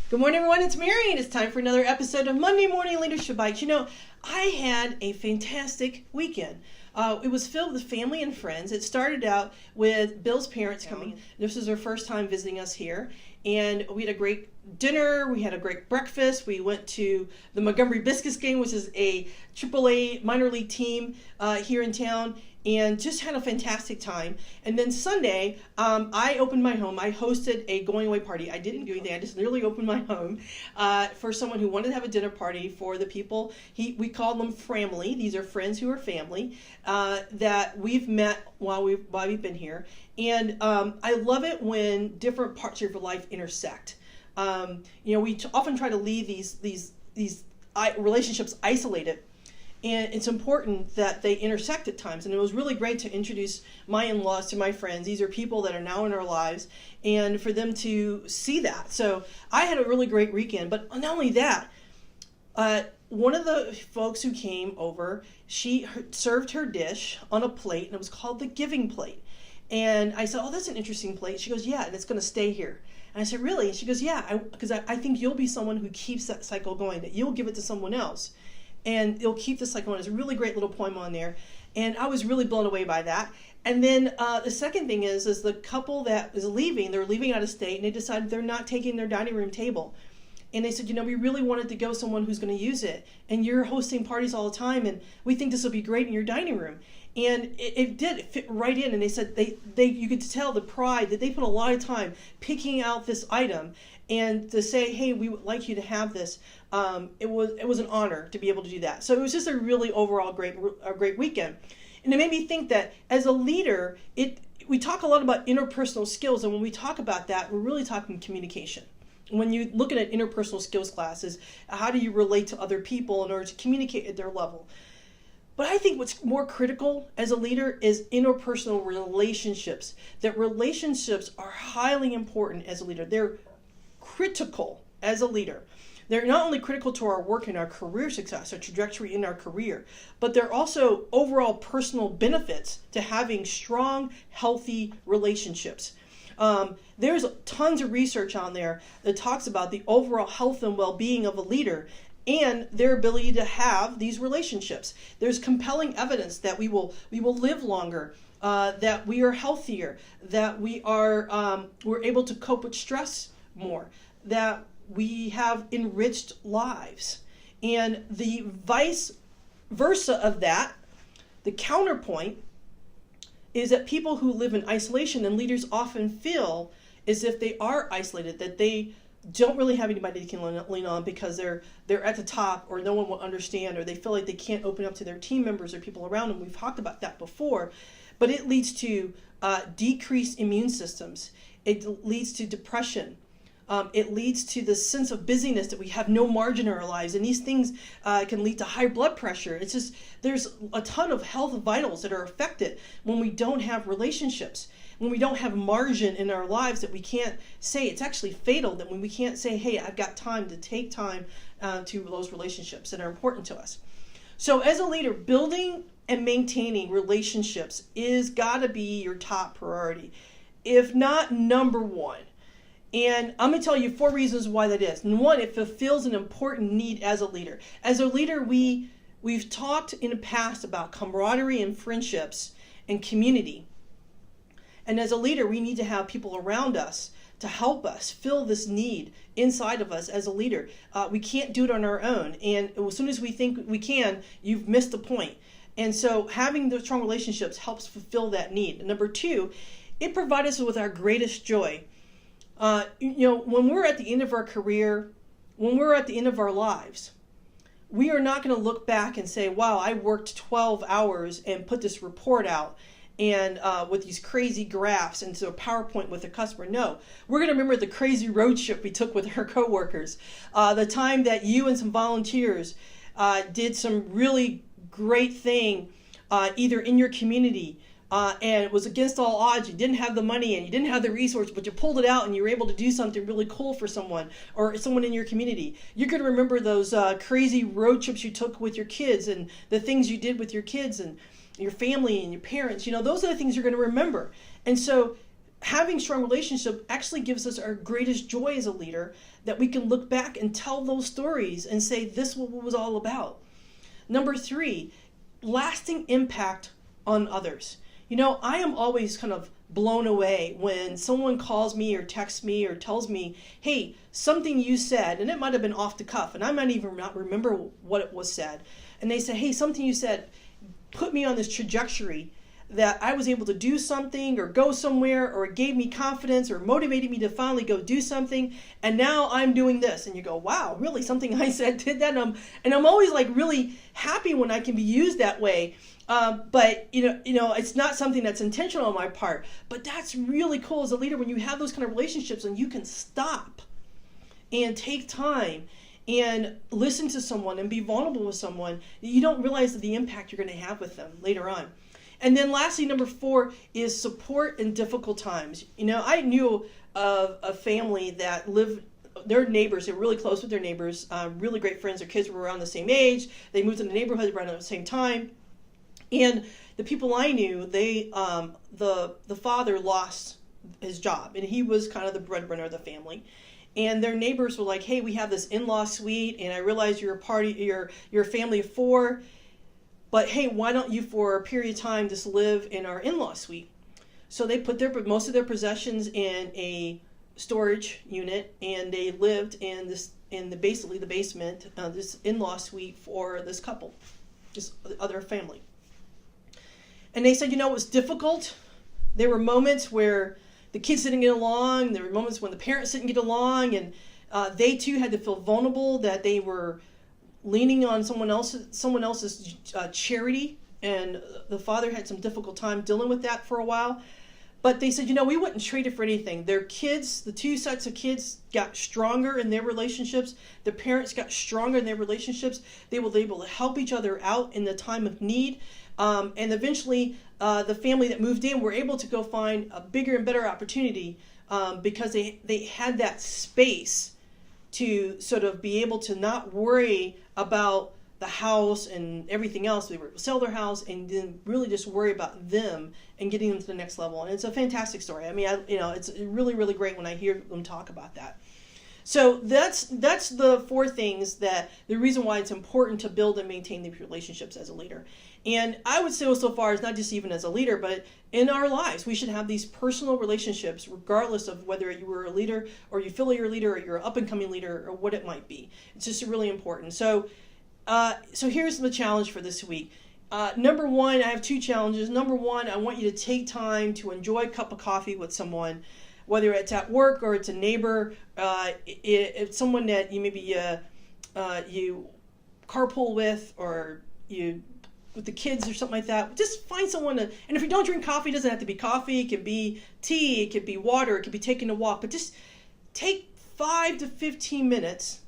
Good morning, everyone. It's Mary, and it's time for another episode of Monday Morning Leadership Bites. You know, I had a fantastic weekend. It was filled with family and friends. It started out with Bill's parents coming. This was their first time visiting us here, and we had a great dinner. We had a great breakfast. We went to the Montgomery Biscuits game, which is a AAA minor league team here in town, and just had a fantastic time. And then Sunday, I opened my home. I hosted a going away party. I didn't do anything. I just literally opened my home for someone who wanted to have a dinner party for the people. We call them family. These are friends who are family that we've met while we've been here. And I love it when different parts of your life intersect. We often try to leave these relationships isolated. And it's important that they intersect at times. And it was really great to introduce my in-laws to my friends. These are people that are now in our lives, and for them to see that. So I had a really great weekend. But not only that, one of the folks who came over, she served her dish on a plate, and it was called the giving plate. And I said, oh, that's an interesting plate. She goes, yeah, and it's going to stay here. And I said, really? And she goes, yeah, because I think you'll be someone who keeps that cycle going, that you'll give it to someone else. And it'll keep the cycle going. There's a really great little poem on there. And I was really blown away by that. And then the second thing is the couple that is leaving, they're leaving out of state, and they decided they're not taking their dining room table. And they said, we really wanted to go someone who's going to use it. And you're hosting parties all the time, and we think this will be great in your dining room. And it fit right in. And they said you could tell the pride that they put a lot of time picking out this item, and to say, hey, we would like you to have this. It was an honor to be able to do that. So it was just a really overall great weekend. And it made me think that as a leader, we talk a lot about interpersonal skills. And when we talk about that, we're really talking communication. When you look at an interpersonal skills classes, how do you relate to other people in order to communicate at their level? But I think what's more critical as a leader is interpersonal relationships. That relationships are highly important as a leader. They're critical as a leader. They're not only critical to our work and our career success, our trajectory in our career, but they're also overall personal benefits to having strong, healthy relationships. There's tons of research on there that talks about the overall health and well-being of a leader and their ability to have these relationships. There's compelling evidence that we will live longer, that we are healthier, that we're able to cope with stress more, that we have enriched lives. And the vice versa of that, the counterpoint, is that people who live in isolation, and leaders often feel as if they are isolated, that they don't really have anybody they can lean on because they're at the top, or no one will understand, or they feel like they can't open up to their team members or people around them. We've talked about that before. But it leads to decreased immune systems. It leads to depression. It leads to the sense of busyness, that we have no margin in our lives. And these things can lead to high blood pressure. It's just, there's a ton of health vitals that are affected when we don't have relationships, when we don't have margin in our lives, that we can't say, it's actually fatal, that when we can't say, hey, I've got time to take time to those relationships that are important to us. So as a leader, building and maintaining relationships is got to be your top priority, if not number one. And I'm going to tell you 4 reasons why that is. And one, it fulfills an important need as a leader. As a leader, we've talked in the past about camaraderie and friendships and community. And as a leader, we need to have people around us to help us fill this need inside of us as a leader. We can't do it on our own. And as soon as we think we can, you've missed the point. And so having those strong relationships helps fulfill that need. And number 2, it provides us with our greatest joy. When we're at the end of our career, when we're at the end of our lives, we are not going to look back and say, wow, I worked 12 hours and put this report out, and with these crazy graphs into a PowerPoint with a customer. No, we're going to remember the crazy road trip we took with our coworkers, the time that you and some volunteers did some really great thing, either in your community, and it was against all odds. You didn't have the money and you didn't have the resource, but you pulled it out and you were able to do something really cool for someone or someone in your community. You're going to remember those crazy road trips you took with your kids and the things you did with your kids and your family and your parents. Those are the things you're going to remember. And so having strong relationship actually gives us our greatest joy as a leader, that we can look back and tell those stories and say, this is what it was all about. Number 3, lasting impact on others. I am always kind of blown away when someone calls me or texts me or tells me, hey, something you said, and it might have been off the cuff, and I might even not remember what it was said. And they say, hey, something you said put me on this trajectory that I was able to do something or go somewhere, or it gave me confidence or motivated me to finally go do something. And now I'm doing this. And you go, wow, really? Something I said did that? And I'm always like really happy when I can be used that way. But it's not something that's intentional on my part. But that's really cool as a leader when you have those kind of relationships and you can stop and take time and listen to someone and be vulnerable with someone. You don't realize the impact you're going to have with them later on. And then lastly, number 4 is support in difficult times. I knew of a family that lived, their neighbors, they were really close with their neighbors, really great friends. Their kids were around the same age. They moved in the neighborhood around the same time. And the people I knew, the father lost his job, and he was kind of the breadwinner of the family. And their neighbors were like, hey, we have this in-law suite, and I realize you're a family of 4. But hey, why don't you for a period of time just live in our in-law suite? So they put most of their possessions in a storage unit, and they lived basically the basement, this in-law suite for this couple, this other family. And they said, it was difficult. There were moments where the kids didn't get along. There were moments when the parents didn't get along, and they too had to feel vulnerable that they were leaning on someone else's charity, and the father had some difficult time dealing with that for a while. But they said, we wouldn't trade it for anything. Their kids, the 2 sets of kids, got stronger in their relationships. The parents got stronger in their relationships. They were able to help each other out in the time of need. And eventually, the family that moved in were able to go find a bigger and better opportunity because they had that space to sort of be able to not worry about the house and everything else. They were able to sell their house and then really just worry about them and getting them to the next level. And it's a fantastic story. I mean, it's really, really great when I hear them talk about that. So that's the 4 things that the reason why it's important to build and maintain these relationships as a leader. And I would say so far, it's not just even as a leader, but in our lives, we should have these personal relationships, regardless of whether you were a leader or you feel you're a leader or you're an up-and-coming leader or what it might be. It's just really important. So here's the challenge for this week. Number 1, I have 2 challenges. Number 1, I want you to take time to enjoy a cup of coffee with someone, whether it's at work or it's a neighbor, it's someone that you maybe you carpool with, or you with the kids or something like that. Just find someone and if you don't drink coffee, it doesn't have to be coffee. It could be tea, it could be water, it could be taking a walk, but just take 5 to 15 minutes.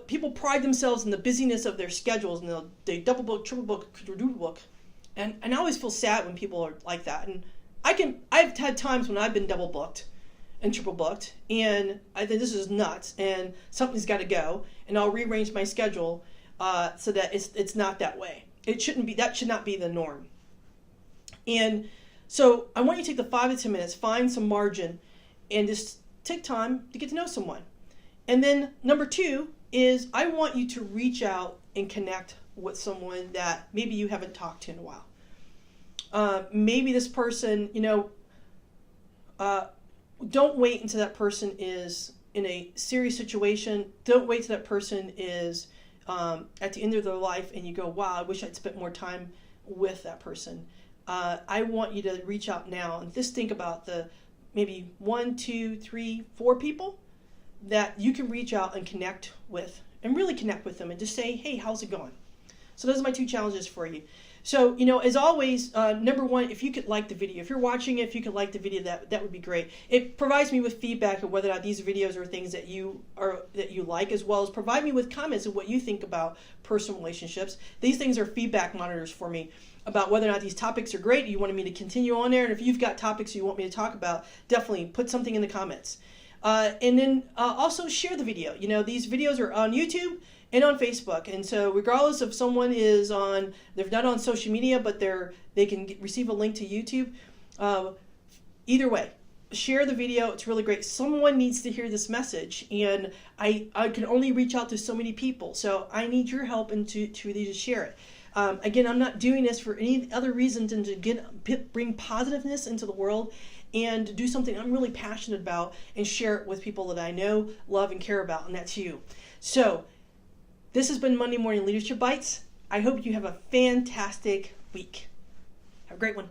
People pride themselves in the busyness of their schedules, and they double book, triple book, quadruple book. And I always feel sad when people are like that. And I've had times when I've been double booked and triple booked, and I think this is nuts, and something's got to go, and I'll rearrange my schedule so that it's not that way. That should not be the norm. And so I want you to take the 5 to 10 minutes, find some margin, and just take time to get to know someone. And then number 2 is I want you to reach out and connect with someone that maybe you haven't talked to in a while. Maybe this person, don't wait until that person is in a serious situation. Don't wait till that person is at the end of their life and you go, wow, I wish I'd spent more time with that person. I want you to reach out now and just think about the maybe 1, 2, 3, 4 people that you can reach out and connect with, and really connect with them and just say, hey, how's it going? So those are my 2 challenges for you. So, as always, number 1, if you could like the video, if you're watching it, if you could like the video, that would be great. It provides me with feedback of whether or not these videos are things that you like, as well as provide me with comments of what you think about personal relationships. These things are feedback monitors for me about whether or not these topics are great. You wanted me to continue on there, and if you've got topics you want me to talk about, definitely put something in the comments. And then also share the video. These videos are on YouTube and on Facebook, and so regardless if someone they're not on social media, but they can receive a link to YouTube. either way, share the video. It's really great. Someone needs to hear this message, and I can only reach out to so many people. So I need your help and to share it. Again, I'm not doing this for any other reason than to bring positiveness into the world and do something I'm really passionate about and share it with people that I know, love, and care about, and that's you. So this has been Monday Morning Leadership Bites. I hope you have a fantastic week. Have a great one.